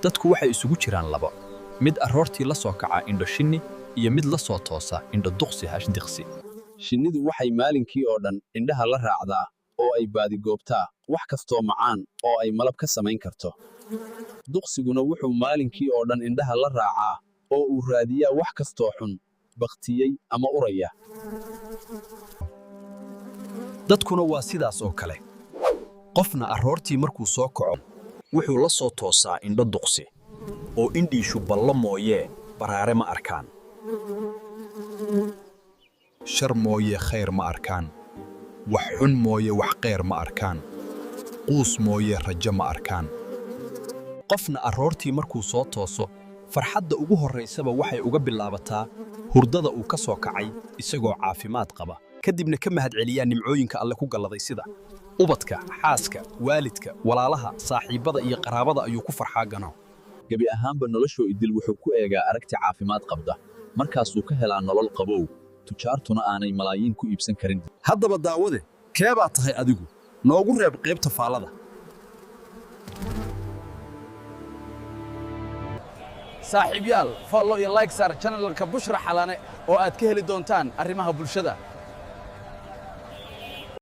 dadku waxay isugu jiraan laba mid aroortii la soo kaca indho shinni iyo mid la soo toosa indho duqsi hashdiqsi. Shinnidu waxay maalinkii oo dhan indhaha la raacdaa oo ay baadigoobtaa wax kastoo macaan oo ay malab ka samayn karto. Duqsiguna wuxuu maalinkii oo dhan indhaha la raacaa oo uu raadiyaa wax kastoo xun, baktiyey ama uraya. dadkuna waa sidaas oo kale. qofna aroortii markuu soo kaco wuxuu la soo toosaa indho duqsi oo indhiishu ballo mooyee baraare ma arkaan. shar mooye khayr ma arkaan, wax xun mooye wax khayr ma arkaan, quus mooye rajo ma arkaan. qofna aroortii markuu soo tooso farxadda ugu horraysaba waxay uga bilaabataa hurdada uu ka soo kacay isagoo caafimaad qaba, kadibna ka mahadceliyaa nimcooyinka alle ku galladay sida ubadka, xaaska, waalidka, walaalaha, saaxiibada iyo qaraabada ayuu ku farxaa gano. Gebi ahaanba noloshoo idil wuxuu ku eegaa aragti caafimaad qabda, markaasuu ka helaa nolol qabow, tujaartuna aanay malaayiin ku iibsan karin. haddaba daawade kee baa tahay adigu? noogu reeb qaybta faallada. saaxiibayaal follow iyo like saar channelka Bushra Xalane oo aad ka heli doontaan arrimaha bulshada